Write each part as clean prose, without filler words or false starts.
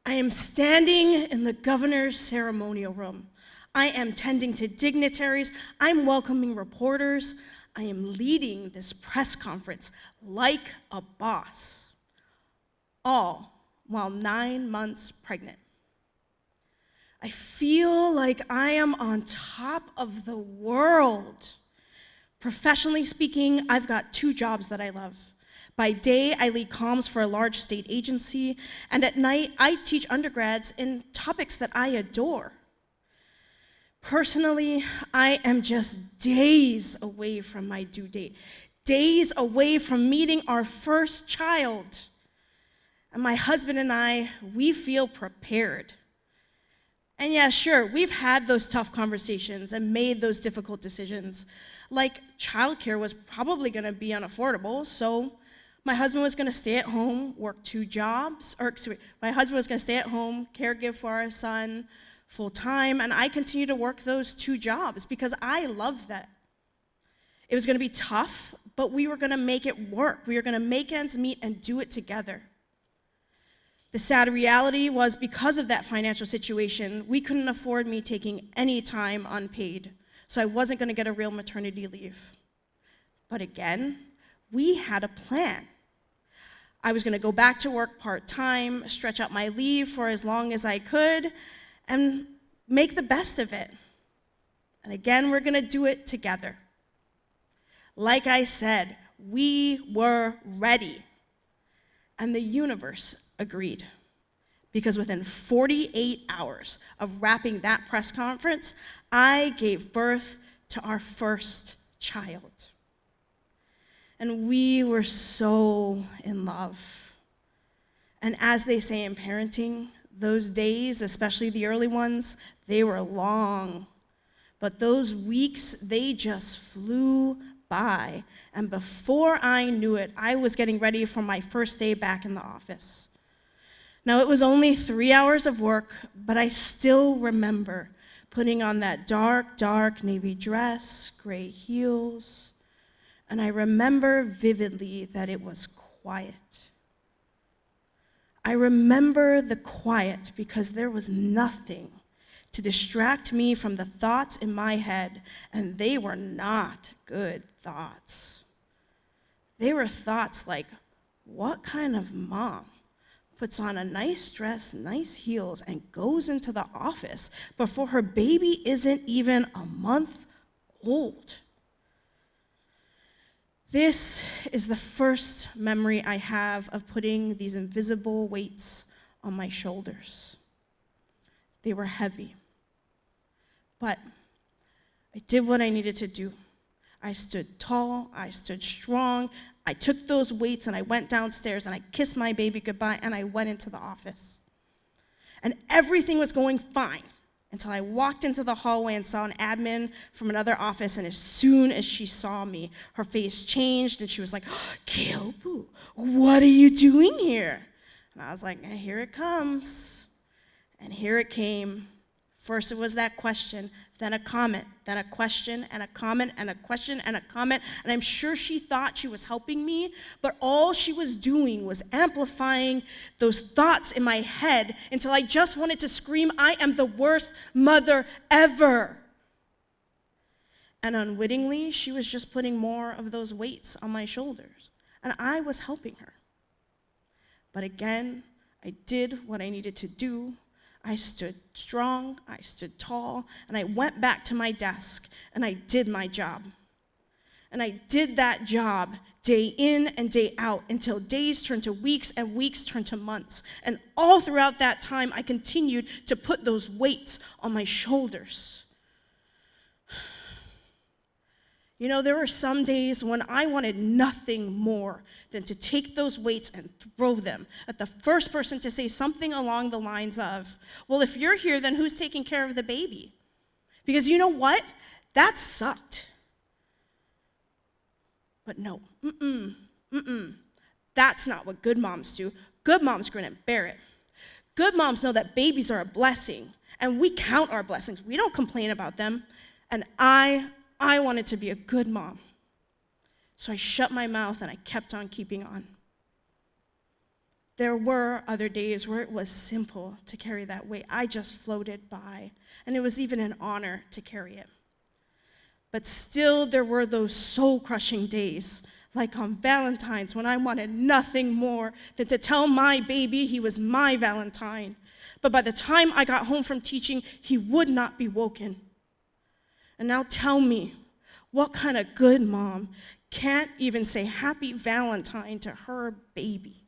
I am standing in the governor's ceremonial room. I am tending to dignitaries. I'm welcoming reporters. I am leading this press conference like a boss, all while 9 months pregnant. I feel like I am on top of the world. Professionally speaking, I've got 2 jobs that I love. By day, I lead comms for a large state agency, and at night, I teach undergrads in topics that I adore. Personally, I am just days away from my due date, days away from meeting our first child. And my husband and I, we feel prepared. And yeah, sure, we've had those tough conversations and made those difficult decisions. Like, childcare was probably gonna be unaffordable, so my husband was gonna stay at home, work 2 jobs, my husband was gonna stay at home, caregive for our son full time, and I continued to work those 2 jobs because I love that. It was gonna be tough, but we were gonna make it work. We were gonna make ends meet and do it together. The sad reality was, because of that financial situation, we couldn't afford me taking any time unpaid, so I wasn't gonna get a real maternity leave. But again, we had a plan. I was gonna go back to work part-time, stretch out my leave for as long as I could, and make the best of it. And again, we're gonna do it together. Like I said, we were ready. And the universe agreed. Because within 48 hours of wrapping that press conference, I gave birth to our first child. And we were so in love. And as they say in parenting, those days, especially the early ones, they were long. But those weeks, they just flew by. And before I knew it, I was getting ready for my first day back in the office. Now, it was only 3 hours of work, but I still remember putting on that dark navy dress, gray heels, and I remember vividly that it was quiet. I remember the quiet because there was nothing to distract me from the thoughts in my head, and they were not good thoughts. They were thoughts like, what kind of mom puts on a nice dress, nice heels, and goes into the office before her baby isn't even a month old? This is the first memory I have of putting these invisible weights on my shoulders. They were heavy, but I did what I needed to do. I stood tall, I stood strong, I took those weights and I went downstairs and I kissed my baby goodbye and I went into the office. And everything was going fine until I walked into the hallway and saw an admin from another office, and as soon as she saw me, her face changed and she was like, Keʻōpū, what are you doing here? And I was like, here it comes. And here it came. First it was that question, then a comment, then a question, and a comment, and a question, and a comment. And I'm sure she thought she was helping me, but all she was doing was amplifying those thoughts in my head until I just wanted to scream, I am the worst mother ever. And unwittingly, she was just putting more of those weights on my shoulders, and I was helping her. But again, I did what I needed to do. I stood strong, I stood tall, and I went back to my desk, and I did my job. And I did that job day in and day out until days turned to weeks and weeks turned to months. And all throughout that time, I continued to put those weights on my shoulders. You know, there were some days when I wanted nothing more than to take those weights and throw them at the first person to say something along the lines of, well, if you're here, then who's taking care of the baby? Because you know what? That sucked. But no, that's not what good moms do. Good moms grin and bear it. Good moms know that babies are a blessing, and we count our blessings. We don't complain about them. And I wanted to be a good mom. So I shut my mouth and I kept on keeping on. There were other days where it was simple to carry that weight. I just floated by, and it was even an honor to carry it. But still, there were those soul-crushing days, like on Valentine's, when I wanted nothing more than to tell my baby he was my Valentine. But by the time I got home from teaching, he would not be woken. And now tell me, what kind of good mom can't even say Happy Valentine to her baby?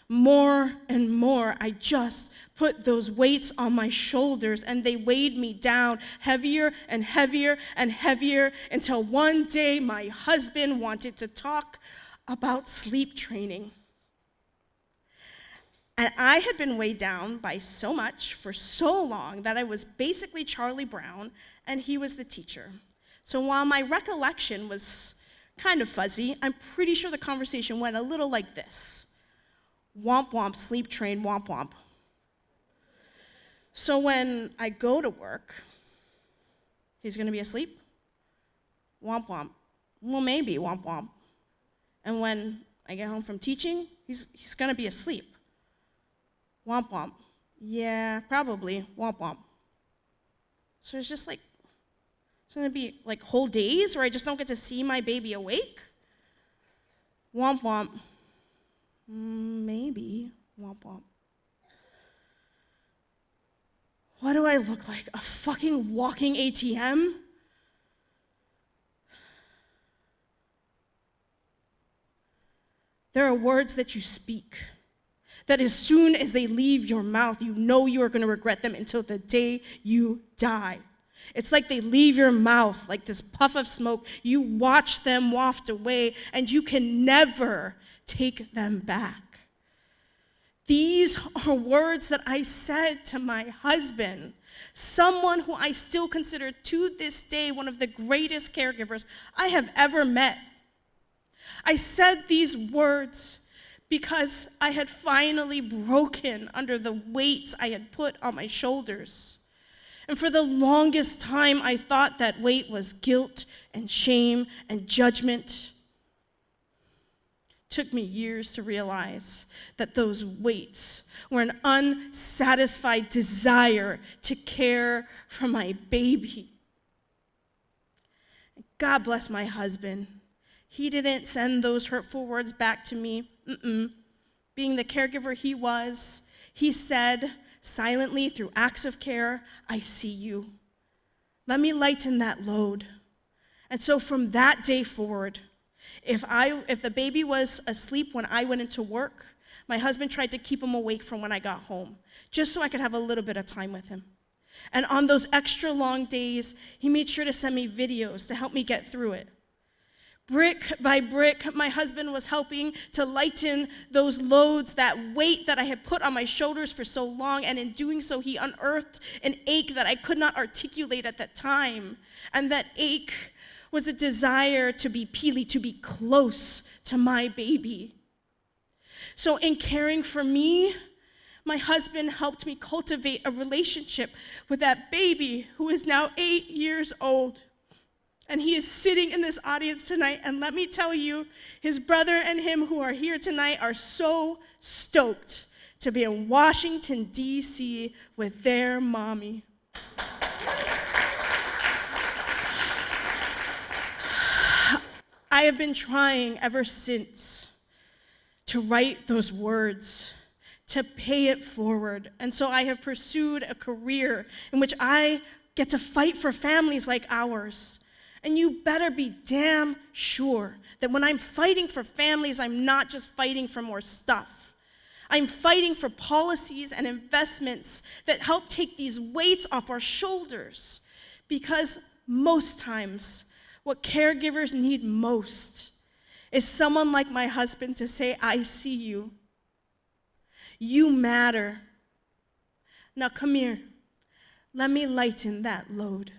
More and more, I just put those weights on my shoulders, and they weighed me down heavier and heavier and heavier until one day my husband wanted to talk about sleep training. And I had been weighed down by so much for so long that I was basically Charlie Brown, and he was the teacher. So while my recollection was kind of fuzzy, I'm pretty sure the conversation went a little like this. Womp womp, sleep train, womp womp. So when I go to work, he's gonna be asleep? Womp womp. Well, maybe, womp womp. And when I get home from teaching, he's gonna be asleep. Womp womp. Yeah, probably, womp womp. So it's just like, it's gonna be like whole days where I just don't get to see my baby awake? Womp womp. Maybe, womp womp. What do I look like? A fucking walking ATM? There are words that you speak that as soon as they leave your mouth, you know you are going to regret them until the day you die. It's like they leave your mouth like this puff of smoke. You watch them waft away, and you can never take them back. These are words that I said to my husband, someone who I still consider to this day one of the greatest caregivers I have ever met. I said these words because I had finally broken under the weights I had put on my shoulders. And for the longest time, I thought that weight was guilt and shame and judgment. It took me years to realize that those weights were an unsatisfied desire to care for my baby. God bless my husband. He didn't send those hurtful words back to me. Being the caregiver he was, he said silently through acts of care, I see you. Let me lighten that load. And so from that day forward, if the baby was asleep when I went into work, my husband tried to keep him awake from when I got home, just so I could have a little bit of time with him. And on those extra long days, he made sure to send me videos to help me get through it. Brick by brick, my husband was helping to lighten those loads, that weight that I had put on my shoulders for so long, and in doing so, he unearthed an ache that I could not articulate at that time. And that ache was a desire to be Peely, to be close to my baby. So in caring for me, my husband helped me cultivate a relationship with that baby who is now 8 years old. And he is sitting in this audience tonight, and let me tell you, his brother and him who are here tonight are so stoked to be in Washington, D.C. with their mommy. I have been trying ever since to write those words, to pay it forward. And so I have pursued a career in which I get to fight for families like ours. And you better be damn sure that when I'm fighting for families, I'm not just fighting for more stuff. I'm fighting for policies and investments that help take these weights off our shoulders. Because most times, what caregivers need most is someone like my husband to say, I see you. You matter. Now come here. Let me lighten that load.